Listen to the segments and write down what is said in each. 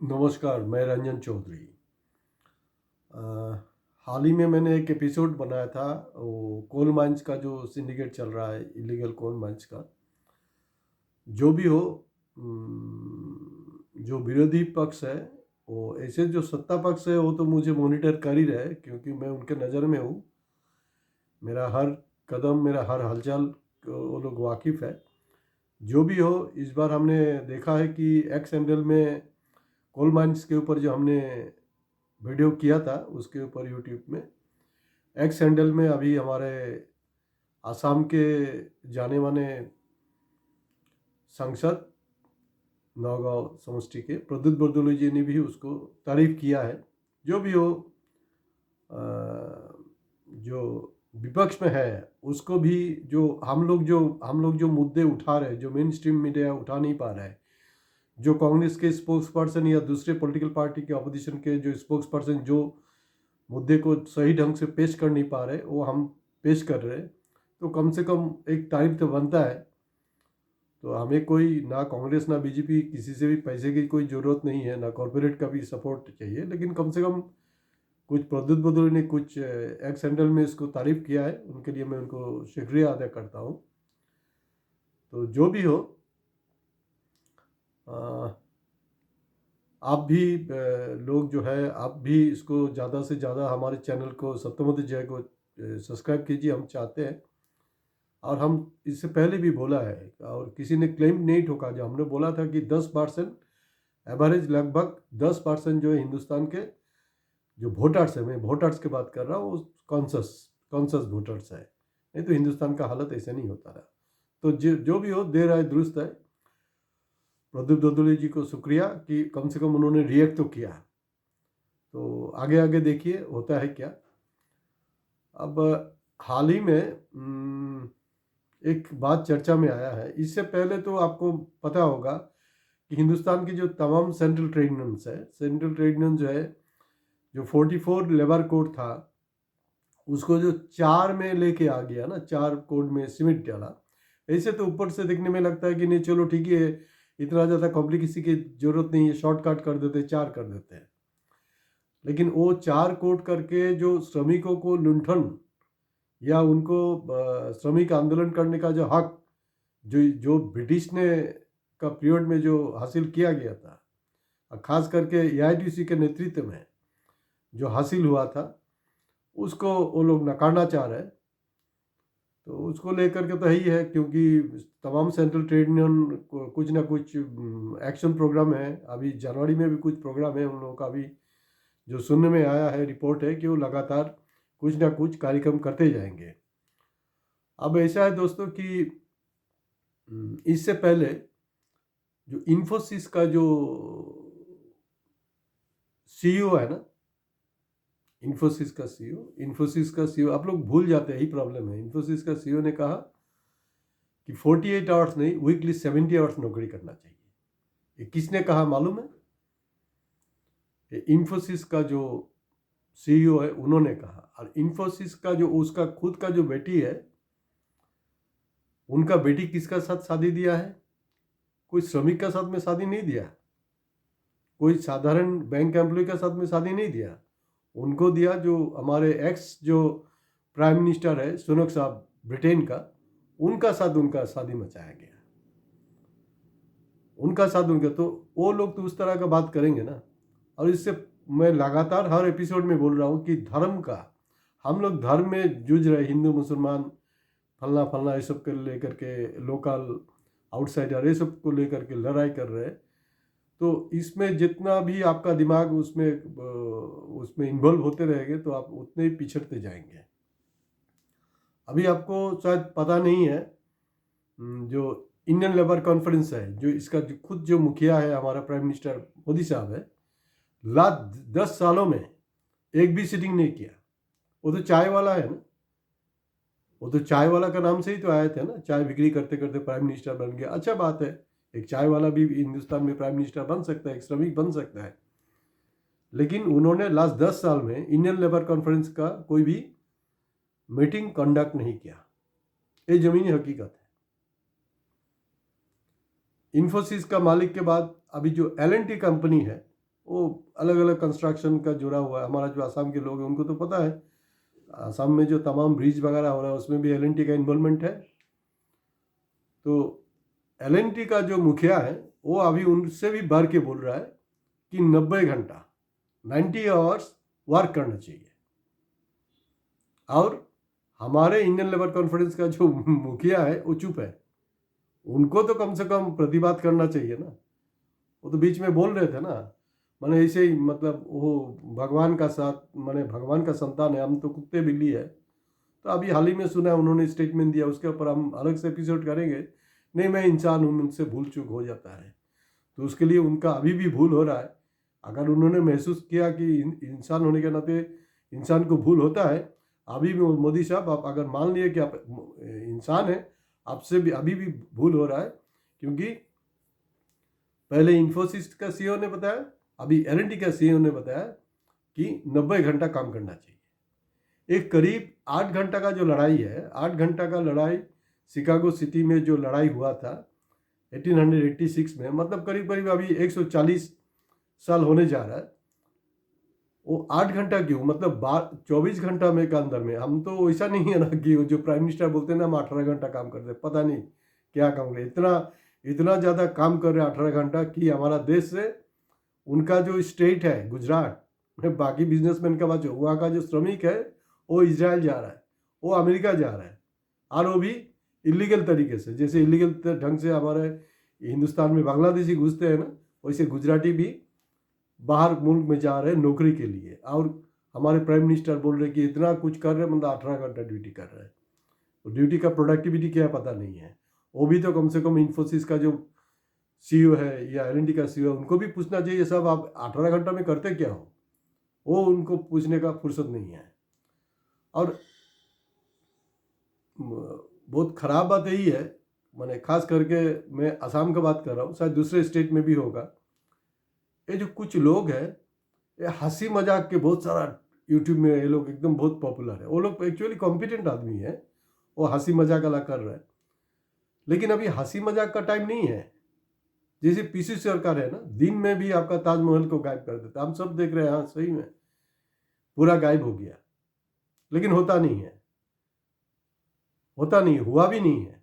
नमस्कार, मैं रंजन चौधरी। अ, हाल ही में मैंने एक एपिसोड बनाया था, वो कोल माइंस का जो सिंडिकेट चल रहा है, इलीगल कोल माइंस का। जो भी हो, जो विरोधी पक्ष है, वो ऐसे जो सत्ता पक्ष है वो तो मुझे मॉनिटर कर ही रहे, क्योंकि मैं उनके नज़र में हूँ। मेरा हर कदम, मेरा हर हलचल वो लोग वाकिफ़ है। जो भी हो, इस बार हमने देखा है कि एक्स हैंडल में कोल माइंस के ऊपर जो हमने वीडियो किया था, उसके ऊपर यूट्यूब में एक्स हैंडल में अभी हमारे आसाम के जाने माने सांसद नौगांव समष्टि के प्रद्युत बरदोली जी ने भी उसको तारीफ किया है। जो भी हो, जो विपक्ष में है उसको भी, जो हम लोग जो मुद्दे उठा रहे हैं, जो मेन स्ट्रीम मीडिया उठा नहीं पा रहा है, जो कांग्रेस के स्पोक्स पर्सन या दूसरे पॉलिटिकल पार्टी के अपोजिशन के जो स्पोक्स पर्सन जो मुद्दे को सही ढंग से पेश कर नहीं पा रहे, वो हम पेश कर रहे हैं। तो कम से कम एक तारीफ तो बनता है। तो हमें कोई ना कांग्रेस ना बीजेपी किसी से भी पैसे की कोई ज़रूरत नहीं है, ना कॉरपोरेट का भी सपोर्ट चाहिए, लेकिन कम से कम कुछ प्रद्युत बदोली ने कुछ एक्स हैंडल में इसको तारीफ किया है, उनके लिए मैं उनको शुक्रिया अदा करता हूँ। तो जो भी हो, अ, आप भी लोग जो है, आप भी इसको ज़्यादा से ज़्यादा हमारे चैनल को सत्यमत जय को सब्सक्राइब कीजिए, हम चाहते हैं। और हम इससे पहले भी बोला है और किसी ने क्लेम नहीं ठोका, जो हमने बोला था कि 10% एवरेज, लगभग 10% जो है हिंदुस्तान के जो वोटर्स है, मैं वोटर्स की बात कर रहा हूँ, कॉन्शस कॉन्शस वोटर्स है। नहीं तो हिंदुस्तान का हालत ऐसा नहीं होता रहा। तो जो भी हो, देर आए दुरुस्त है। प्रदीप दोदुली जी को शुक्रिया कि कम से कम उन्होंने रिएक्ट तो किया। तो आगे आगे देखिए होता है क्या। अब हाल ही में एक बात चर्चा में आया है। इससे पहले तो आपको पता होगा कि हिंदुस्तान की जो तमाम सेंट्रल ट्रेड यूनियंस है, सेंट्रल ट्रेड यूनियन जो है, जो 44 लेबर कोड था, उसको जो 4 में लेके आ गया ना, 4 कोड में सिमट डाला। ऐसे तो ऊपर से देखने में लगता है कि नहीं, चलो ठीक है, इतना ज़्यादा कॉम्प्लिकेसी की जरूरत नहीं है, शॉर्टकट कर देते, 4 कर देते हैं। लेकिन वो 4 कोड करके जो श्रमिकों को लुंठन या उनको श्रमिक आंदोलन करने का जो हक, जो जो ब्रिटिश ने का पीरियड में जो हासिल किया गया था, और ख़ास करके एआईटीसी के नेतृत्व में जो हासिल हुआ था, उसको वो लोग नकारना चाह रहे हैं। तो उसको लेकर के तो यही है, क्योंकि तमाम सेंट्रल ट्रेड यूनियन कुछ ना कुछ एक्शन प्रोग्राम है। अभी जनवरी में भी कुछ प्रोग्राम है उन लोगों का भी, जो सुनने में आया है, रिपोर्ट है कि वो लगातार कुछ ना कुछ कार्यक्रम करते जाएंगे। अब ऐसा है दोस्तों कि इससे पहले जो इन्फोसिस का जो सीईओ है ना, इन्फोसिस का सीईओ आप लोग भूल जाते हैं, यही प्रॉब्लम है। इन्फोसिस का सीईओ ने कहा कि 48 आवर्स नहीं, वीकली 70 आवर्स नौकरी करना चाहिए। ये किसने कहा मालूम है? ये इन्फोसिस का जो सीईओ है, उन्होंने कहा। और इन्फोसिस का जो उसका खुद का जो बेटी है, उनका बेटी किसका साथ शादी दिया है? कोई श्रमिक का साथ में शादी नहीं दिया, कोई साधारण बैंक एम्प्लॉय का साथ में शादी नहीं दिया। उनको दिया जो हमारे एक्स जो प्राइम मिनिस्टर है सुनक साहब, ब्रिटेन का, उनका साथ उनका शादी मचाया गया, उनका साथ उनका। तो वो लोग तो उस तरह का बात करेंगे ना। और इससे मैं लगातार हर एपिसोड में बोल रहा हूँ कि धर्म का, हम लोग धर्म में जूझ रहे, हिंदू मुसलमान फलना फलना ये सब को लेकर के, लोकल आउटसाइडर ये सब को लेकर के लड़ाई कर रहे हैं। तो इसमें जितना भी आपका दिमाग उसमें इन्वॉल्व होते रहेंगे, तो आप उतने ही पिछड़ते जाएंगे। अभी आपको शायद पता नहीं है, जो इंडियन लेबर कॉन्फ्रेंस है, जो इसका जो खुद जो मुखिया है हमारा प्राइम मिनिस्टर मोदी साहब है, लास्ट 10 सालों में एक भी सीटिंग नहीं किया। वो तो चाय वाला है ना, वो तो चाय वाला का नाम से ही तो आए थे ना, चाय बिक्री करते करते प्राइम मिनिस्टर बन गया। अच्छा बात है, एक चाय वाला भी हिंदुस्तान में प्राइम मिनिस्टर बन सकता है, एक श्रमिक बन सकता है। लेकिन उन्होंने लास्ट 10 साल में इंडियन लेबर कॉन्फ्रेंस का कोई भी मीटिंग कंडक्ट नहीं किया। ये जमीनी हकीकत है। इन्फोसिस का मालिक के बाद अभी जो एल कंपनी है, वो अलग अलग कंस्ट्रक्शन का जुड़ा हुआ है। हमारा जो आसाम के लोग हैं उनको तो पता है, आसाम में जो तमाम ब्रिज वगैरह हो रहा है उसमें भी एल का इन्वॉल्वमेंट है। तो एल का जो मुखिया है वो अभी उनसे भी बढ़ के बोल रहा है कि 90 घंटा 90 आवर्स वर्क करना चाहिए। और हमारे इंडियन लेबर कॉन्फ्रेंस का जो मुखिया है वो चुप है। उनको तो कम से कम प्रतिवाद करना चाहिए ना। वो तो बीच में बोल रहे थे ना, माने ऐसे ही, मतलब वो भगवान का साथ, माने भगवान का संतान है, हम तो कुत्ते बिल्ली है। तो अभी हाल ही में सुना है उन्होंने स्टेटमेंट दिया, उसके ऊपर हम अलग से एपिसोड करेंगे। नहीं, मैं इंसान हूँ, मुझसे भूल चूक हो जाता है। तो उसके लिए उनका अभी भी भूल हो रहा है। अगर उन्होंने महसूस किया कि इंसान होने के नाते इंसान को भूल होता है, अभी भी मोदी साहब आप अगर मान लिए कि आप इंसान हैं, आपसे भी अभी भी भूल हो रहा है। क्योंकि पहले इन्फोसिस का सीईओ ने बताया, अभी एल का सीईओ ने बताया कि 90 घंटा काम करना चाहिए। एक करीब 8 घंटा का जो लड़ाई है, 8 घंटा का लड़ाई शिकागो सिटी में जो लड़ाई हुआ था 1886 में, मतलब करीब करीब अभी 140 साल होने जा रहा है। वो 8 घंटा क्यों, मतलब 24 घंटा में के अंदर में, हम तो ऐसा नहीं है ना कि जो प्राइम मिनिस्टर बोलते हैं ना हम 18 घंटा काम करते हैं, पता नहीं क्या काम करे, इतना इतना ज़्यादा काम कर रहे हैं 18 घंटा कि हमारा देश से उनका जो स्टेट है गुजरात में, बाकी बिजनेसमैन का बात, वहाँ का जो श्रमिक है वो इजराइल जा रहा है, वो अमेरिका जा रहा है, और वो भी इलीगल तरीके से। जैसे इलीगल ढंग से हमारे हिंदुस्तान में बांग्लादेशी घुसते हैं ना, वैसे गुजराती भी बाहर मुल्क में जा रहे हैं नौकरी के लिए। और हमारे प्राइम मिनिस्टर बोल रहे कि इतना कुछ कर रहे हैं, मतलब 18 घंटा ड्यूटी कर रहे हैं। तो ड्यूटी का प्रोडक्टिविटी क्या है पता नहीं है। वो भी तो कम से कम इन्फोसिस का जो सीईओ है या एल का सीईओ, उनको भी पूछना चाहिए साहब आप 18 घंटा में करते क्या हो। वो उनको पूछने का फुर्सत नहीं है। और बहुत ख़राब बात यही है, मैंने खास करके मैं असम का बात कर रहा हूँ, शायद दूसरे स्टेट में भी होगा। ये जो कुछ लोग हैं, ये हंसी मजाक के बहुत सारा यूट्यूब में, ये लोग एकदम बहुत पॉपुलर है। वो लोग एक्चुअली कॉम्पिटेंट आदमी है, वो हंसी मजाक वाला कर रहे हैं। लेकिन अभी हंसी मजाक का टाइम नहीं है। जैसे पीसी सरकार है ना, दिन में भी आपका ताजमहल को गायब कर देता, हम सब देख रहे हैं। हाँ सही में पूरा गायब हो गया, लेकिन होता नहीं है, होता नहीं, हुआ भी नहीं है।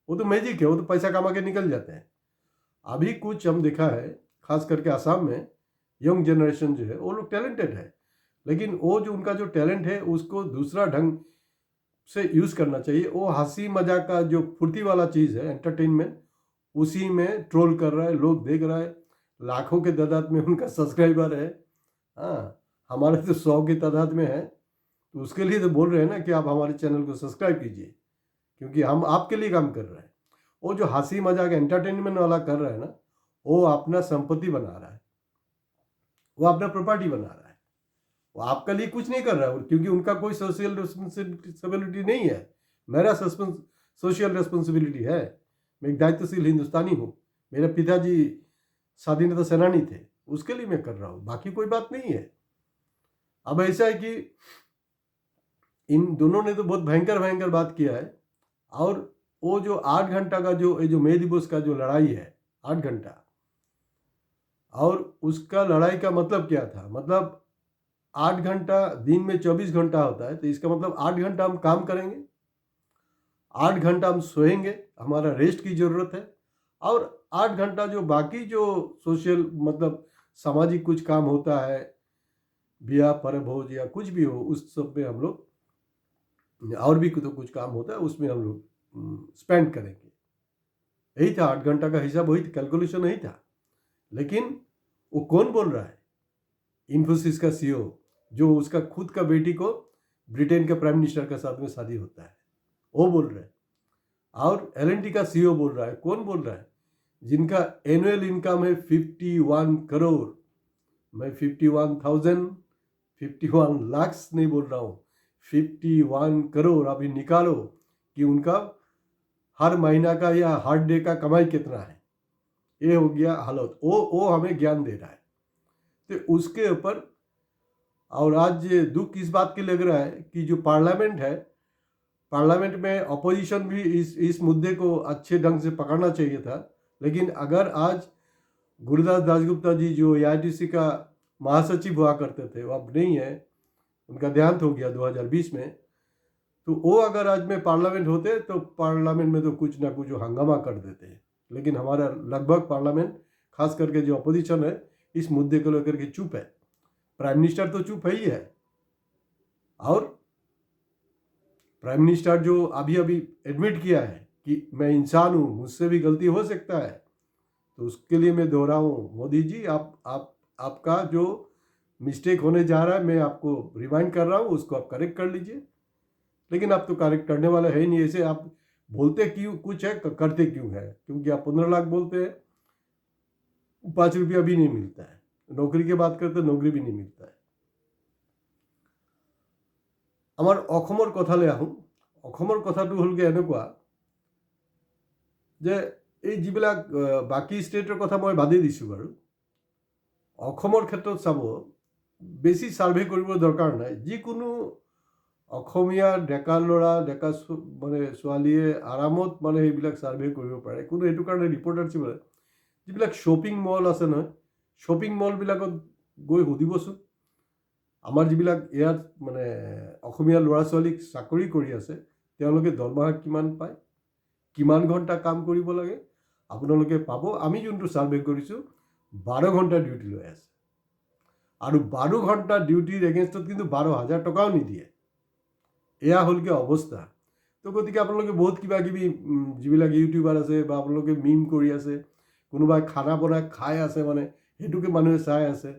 वो तो मैजिक है, वो तो पैसा कमा के निकल जाते हैं। अभी कुछ हम देखा है, खास करके आसाम में यंग जनरेशन जो है वो लोग टैलेंटेड है, लेकिन वो जो उनका जो टैलेंट है उसको दूसरा ढंग से यूज़ करना चाहिए। वो हंसी मजाक का जो फुर्ती वाला चीज़ है, एंटरटेनमेंट, उसी में ट्रोल कर रहा है, लोग देख रहा है, लाखों के तादाद में उनका सब्सक्राइबर है। हाँ, हमारे तो 100 की तादाद में है। तो उसके लिए तो बोल रहे हैं ना कि आप हमारे चैनल को सब्सक्राइब कीजिए, क्योंकि हम आपके लिए काम कर रहे हैं। वो जो हंसी मजाक एंटरटेनमेंट वाला कर रहा है ना, वो अपना संपत्ति बना रहा है, वो अपना प्रॉपर्टी बना रहा है। वो आपके लिए कुछ नहीं कर रहा है, क्योंकि उनका कोई सोशल रिस्पॉन्सिबिलिटी नहीं है। मेरा सोशल रिस्पॉन्सिबिलिटी है। मैं एक दायित्वशील हिंदुस्तानी हूँ। मेरे पिताजी स्वाधीनता सेनानी थे, उसके लिए मैं कर रहा हूँ, बाकी कोई बात नहीं है। अब ऐसा है कि इन दोनों ने तो बहुत भयंकर भयंकर बात किया है। और वो जो 8 घंटा का जो मई दिवस का जो लड़ाई है 8 घंटा, और उसका लड़ाई का मतलब क्या था, मतलब 8 घंटा, दिन में 24 घंटा होता है, तो इसका मतलब 8 घंटा हम काम करेंगे, 8 घंटा हम सोएंगे, हमारा रेस्ट की ज़रूरत है, और 8 घंटा जो बाकी जो सोशल, मतलब सामाजिक कुछ काम होता है, ब्याह परभोज या कुछ भी हो, उस सब में हम लोग, और भी तो कुछ काम होता है उसमें हम लोग स्पेंड करेंगे। यही था 8 घंटा का हिसाब, वही कैलकुलेशन यही था। लेकिन वो कौन बोल रहा है? इन्फोसिस का सीईओ, जो उसका खुद का बेटी को ब्रिटेन के प्राइम मिनिस्टर के साथ में शादी होता है, वो बोल रहा है। और एल का सीईओ बोल रहा है। कौन बोल रहा है? जिनका एनुअल इनकम है 51 करोड़। मैं 51 लाख नहीं बोल रहा हूँ, 51 करोड़। अभी निकालो कि उनका हर महीना का या हर डे का कमाई कितना है। ये हो गया हालत। वो हमें ज्ञान दे रहा है। तो उसके ऊपर, और आज दुख इस बात के लग रहा है कि जो पार्लियामेंट है, पार्लियामेंट में अपोजिशन भी इस मुद्दे को अच्छे ढंग से पकड़ना चाहिए था। लेकिन अगर आज गुरुदास दासगुप्ता जी जो AITC का महासचिव हुआ करते थे, वो अब नहीं है, उनका देहांत हो गया 2020 में। तो वो अगर आज में पार्लियामेंट होते तो पार्लियामेंट में तो कुछ ना कुछ हंगामा कर देते हैं, लेकिन हमारा लगभग पार्लियामेंट, खास करके जो अपोजिशन है, इस मुद्दे को लेकर के चुप है। प्राइम मिनिस्टर तो चुप है ही है, और प्राइम मिनिस्टर जो अभी अभी एडमिट किया है कि मैं इंसान हूँ, मुझसे भी गलती हो सकता है, तो उसके लिए मैं दोहराऊँ, मोदी जी आपका जो मिस्टेक होने जा रहा है, मैं आपको रिमाइंड कर रहा हूँ, उसको आप करेक्ट कर लीजिए। लेकिन आप तो करेक्ट करने वाला है ही नहीं। ऐसे आप बोलते क्यों कुछ है, करते क्यों है? क्योंकि आप 15 लाख बोलते हैं, 5 रुपया भी नहीं मिलता है। नौकरी की बात करते, नौकरी भी नहीं मिलता है। আমার অসমৰ কথালৈ আহোঁ। অসমৰ কথাটো হ'লগৈ এনেকুৱা যে এই যিবিলাক বাকী ষ্টেটৰ কথা মই বাদেই দিছোঁ বাৰু, অসমৰ ক্ষেত্ৰত চাব, বেছি ছাৰ্ভে কৰিব দৰকাৰ নাই। যিকোনো অসমীয়া ডেকা ল'ৰা, ডেকা মানে ছোৱালীয়ে আৰামত মানে সেইবিলাক ছাৰ্ভে কৰিব পাৰে। কোনো এইটো কাৰণে ৰিপৰ্টাৰশ্বিপ হয়, যিবিলাক শ্বপিং মল আছে নহয়, শ্বপিং মলবিলাকত গৈ সুধিবচোন, আমাৰ যিবিলাক ইয়াত মানে অসমীয়া ল'ৰা ছোৱালীক চাকৰি কৰি আছে, তেওঁলোকে দৰমহা কিমান পায়, কিমান ঘণ্টা কাম কৰিব লাগে, আপোনালোকে পাব। আমি যোনটো ছাৰ্ভে কৰিছোঁ, 12 ঘণ্টা ডিউটি লৈ আছে, আৰু 12 ঘণ্টা ডিউটিৰ এগেইনষ্টত কিন্তু 12,000 টকাও নিদিয়ে। এয়া হ'লগৈ অৱস্থা। তো গতিকে আপোনালোকে বহুত কিবা কিবি যিবিলাক ইউটিউবাৰ আছে বা আপোনালোকে মিম কৰি আছে, কোনোবাই খানা বনাই খাই আছে, মানে সেইটোকে মানুহে চাই আছে,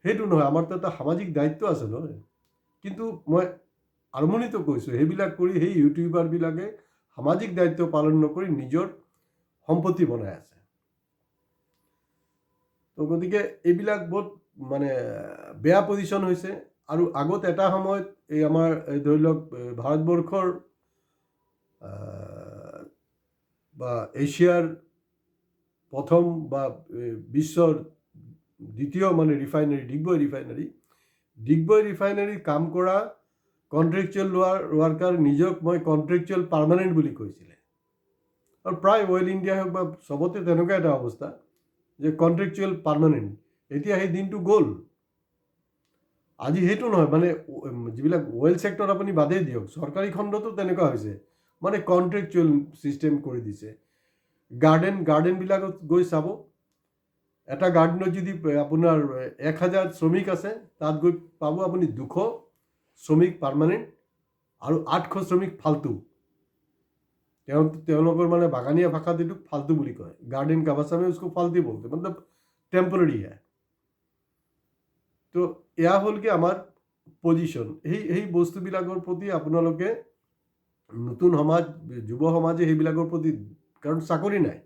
সেইটো নহয়। আমাৰতো এটা সামাজিক দায়িত্ব আছে নহয়। কিন্তু মই আৰম্ভণিতো কৈছোঁ, সেইবিলাক কৰি সেই ইউটিউবাৰবিলাকে সামাজিক দায়িত্ব পালন নকৰি নিজৰ সম্পত্তি বনাই আছে। তো গতিকে এইবিলাক বহুত মানে বেয়া পজিশ্যন হৈছে। আৰু আগত এটা সময়ত এই আমাৰ ধৰি লওক ভাৰতবৰ্ষৰ বা এছিয়াৰ প্ৰথম বা বিশ্বৰ দ্বিতীয় মানে ৰিফাইনাৰী, ডিগবৈ ৰিফাইনাৰী কাম কৰা কণ্ট্ৰেকচুৱেল ৱাৰ্কাৰ নিজক মই কণ্ট্ৰেকচুৱেল পাৰ্মানেণ্ট বুলি কৈছিলে। আৰু প্ৰায় অইল ইণ্ডিয়া হওক বা চবতে তেনেকুৱা এটা অৱস্থা যে কণ্ট্ৰেকচুৱেল পাৰ্মানেণ্ট। এতিয়া সেই দিনটো গ'ল। আজি সেইটো নহয়, মানে যিবিলাক অইল ছেক্টৰ আপুনি বাদেই দিয়ক, চৰকাৰী খণ্ডতো তেনেকুৱা হৈছে, মানে কণ্ট্ৰেকচুৱেল ছিষ্টেম কৰি দিছে। গাৰ্ডেনবিলাকত গৈ চাব, এটা গাৰ্ডেনত যদি আপোনাৰ 1000 শ্ৰমিক আছে, তাত গৈ পাব আপুনি 200 শ্ৰমিক পাৰ্মানেণ্ট আৰু 800 শ্ৰমিক ফাল্টু। তেওঁলোকৰ মানে বাগানীয়া ভাষাত এইটো ফাল্টু বুলি কয়। গাৰ্ডেন का भाषा में उसको फाल्तू बोलते, मतलब टेम्पररी है। তো এয়া হ'লগৈ আমাৰ পজিশ্যন। সেই বস্তুবিলাকৰ প্ৰতি আপোনালোকে নতুন সমাজ, যুৱ সমাজে সেইবিলাকৰ প্ৰতি, কাৰণ চাকৰি নাই।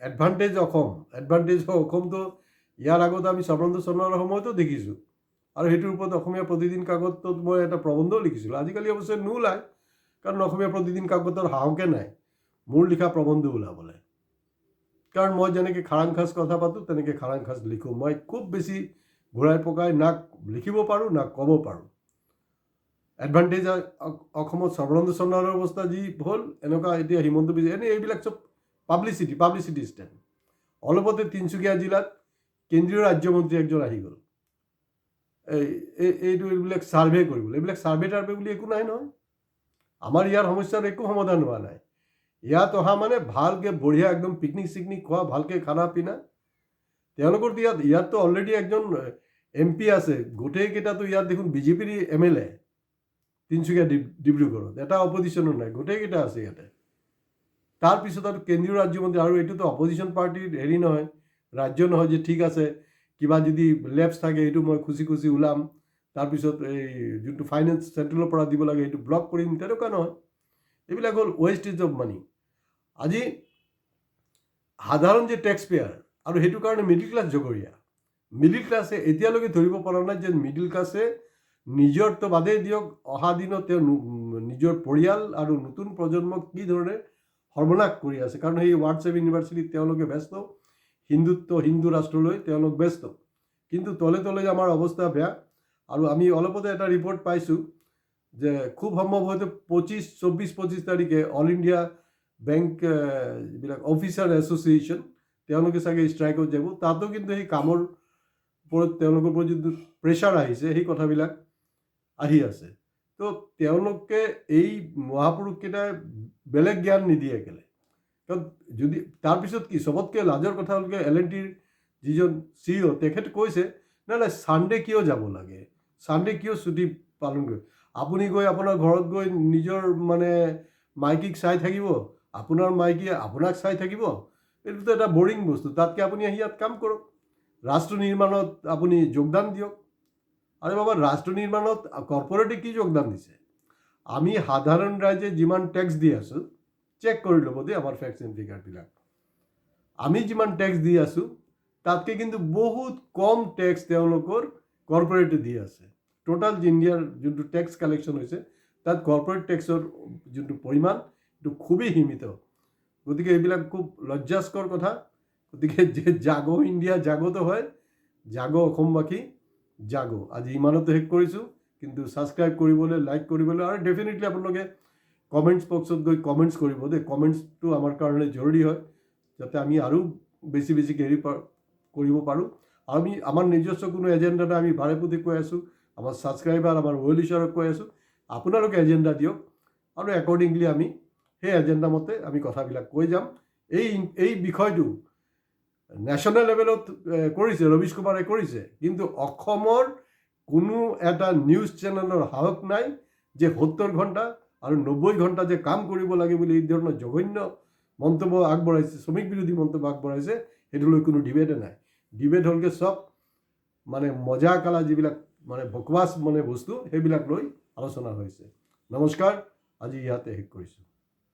এডভান্টেজ অসমতো ইয়াৰ আগত আমি স্বৰ্ণানন্দ সোণোৱালৰ সময়তো দেখিছোঁ, আৰু সেইটোৰ ওপৰত অসমীয়া প্ৰতিদিন কাকতত মই এটা প্ৰবন্ধও লিখিছিলোঁ। আজিকালি অৱশ্যে নোলায়, কাৰণ অসমীয়া প্ৰতিদিন কাকতৰ সাহসে নাই মোৰ লিখা প্ৰবন্ধ ওলাবলৈ। কাৰণ মই যেনেকৈ খাৰাংখাজ কথা পাতোঁ, তেনেকৈ খাৰাংখাজ লিখোঁ। মই খুব বেছি ঘূৰাই পকাই না লিখিব পাৰোঁ না ক'ব পাৰোঁ। এডভান্টেজ অসমত স্বৰ্ণানন্দ সোণোৱালৰ অৱস্থা যি হ'ল, এনেকুৱা এতিয়া হিমন্ত বিশ্ব, এইবিলাক চব পাব্লিচিটি ষ্টেণ্ড। অলপতে তিনিচুকীয়া জিলাত কেন্দ্ৰীয় ৰাজ্যমন্ত্ৰী একজন আহি গ'ল এইবিলাক ছাৰ্ভে কৰিবলৈ। এইবিলাক ছাৰ্ভে বুলি একো নাই নহয়। আমাৰ ইয়াৰ সমস্যাৰ একো সমাধান হোৱা নাই। ইয়াত অহা মানে ভালকৈ বঢ়িয়া একদম পিকনিক চিকনিক খোৱা, ভালকৈ খানা পিনা। তেওঁলোকৰ ইয়াততো অলৰেডি একজন MP আছে, গোটেইকেইটাতো ইয়াত দেখোন BJPৰ MLA। তিনিচুকীয়া ডিব্ৰুগড়ত এটা অপজিশ্যনো নাই, গোটেইকেইটা আছে ইয়াতে। তাৰপিছত আৰু কেন্দ্ৰীয় ৰাজ্যমন্ত্ৰী, আৰু এইটোতো অপজিশ্যন পাৰ্টিৰ হেৰি নহয়, ৰাজ্য নহয় যে ঠিক আছে কিবা যদি লেপছ থাকে সেইটো মই খুচি ওলাম, তাৰপিছত এই যোনটো ফাইনেন্স চেণ্ট্ৰেলৰ পৰা দিব লাগে সেইটো ব্লক কৰিম, তেনেকুৱা নহয়। এইবিলাক হ'ল ৱেষ্টেজ অফ মানি। আজি সাধাৰণ যে টেক্স পেয়াৰ, আৰু সেইটো কাৰণে মিডিল ক্লাছ জগৰীয়া। মিডিল ক্লাছে এতিয়ালৈকে ধৰিব পৰা নাই যে মিডিল ক্লাছে নিজৰটো বাদেই দিয়ক, অহা দিনত তেওঁ নিজৰ পৰিয়াল আৰু নতুন প্ৰজন্মক কি ধৰণে সৰ্বনাশ কৰি আছে। কাৰণ সেই হোৱাটছএপ ইউনিভাৰ্চিটিত তেওঁলোকে ব্যস্ত, হিন্দু ৰাষ্ট্ৰলৈ তেওঁলোক ব্যস্ত, কিন্তু তলে তলে আমাৰ অৱস্থা বেয়া। আৰু আমি অলপতে এটা ৰিপৰ্ট পাইছোঁ যে খুব সম্ভৱ হয়তো 24-25 তাৰিখে অল ইণ্ডিয়া বেংক যিবিলাক অফিচাৰ এছ'চিয়েশ্যন তেওঁলোকে চাগে ষ্ট্ৰাইকত যাব, তাতো কিন্তু সেই কামৰ ওপৰত তেওঁলোকৰ ওপৰত যিটো প্ৰেছাৰ আহিছে সেই কথাবিলাক আহি আছে। তো তেওঁলোকে এই মহাপুৰুষকেইটাই বেলেগ জ্ঞান নিদিয়ে কেলে, কাৰণ যদি তাৰপিছত কি চবতকৈ লাজৰ কথা হ'লগৈ L&Tৰ যিজন CEO তেখেত কৈছে নাই ছানডে কিয় যাব লাগে, ছানডে কিয় ছুটি পালন কৰে, আপুনি গৈ আপোনাৰ ঘৰত গৈ নিজৰ মানে মাইকীক চাই থাকিব, আপোনাৰ মাইকীয়ে আপোনাক চাই থাকিব, এইটোতো এটা বৰিং বস্তু। তাতকৈ আপুনি আহি ইয়াত কাম কৰক, ৰাষ্ট্ৰ নিৰ্মাণত আপুনি যোগদান দিয়ক। আৰে বাবা, ৰাষ্ট্ৰ নিৰ্মাণত কৰ্পৰেটে কি যোগদান দিছে? আমি সাধাৰণ ৰাইজে যিমান টেক্স দি আছোঁ, চেক কৰি ল'ব দেই আমাৰ ফেক্টছ এণ্ড ফিগাৰবিলাক, আমি যিমান টেক্স দি আছোঁ তাতকৈ কিন্তু বহুত কম টেক্স তেওঁলোকৰ কৰ্পৰেটে দি আছে। টোটাল ইণ্ডিয়াৰ যোনটো টেক্স কালেকশ্যন হৈছে তাত কৰ্পৰেট টেক্সৰ যোনটো পৰিমাণ এইটো খুবেই সীমিত। গতিকে এইবিলাক খুব লজ্জাস্কৰ কথা। গতিকে যে জাগো ইণ্ডিয়া জাগত হয়, জাগো অসমবাসী জাগো। আজি ইমানতে শেষ কৰিছোঁ, কিন্তু ছাবস্ক্ৰাইব কৰিবলৈ, লাইক কৰিবলৈ আৰু ডেফিনেটলি আপোনালোকে কমেণ্টছ বক্সত গৈ কমেণ্টছ কৰিব দেই। কমেণ্টছটো আমাৰ কাৰণে জৰুৰী হয়, যাতে আমি আৰু বেছি হেৰি কৰিব পাৰোঁ। আৰু আমি আমাৰ নিজস্ব কোনো এজেণ্ডা নাই, আমি বাৰে প্ৰতি কৈ আছোঁ, আমাৰ ছাবস্ক্ৰাইবাৰ আমাৰ ৱেল উইচাৰক কৈ আছোঁ, আপোনালোকে এজেণ্ডা দিয়ক আৰু একৰ্ডিংলি আমি সেই এজেণ্ডা মতে আমি কথাবিলাক কৈ যাম। এই বিষয়টো নেশ্যনেল লেভেলত কৰিছে, ৰবীশ কুমাৰে কৰিছে, কিন্তু অসমৰ কোনো এটা নিউজ চেনেলৰ সাহস নাই যে 70 ঘণ্টা আৰু 90 ঘণ্টা যে কাম কৰিব লাগে বুলি এই ধৰণৰ জঘন্য মন্তব্য আগবঢ়াইছে, শ্ৰমিক বিৰোধী মন্তব্য আগবঢ়াইছে, সেইটোলৈ কোনো ডিবেটে নাই। ডিবেট হ'লগৈ চব মানে মজা কালা যিবিলাক মানে বকৱাছ মানে বস্তু, সেইবিলাক লৈ আলোচনা হৈছে। নমস্কাৰ, আজি ইয়াতে শেষ কৰিছোঁ।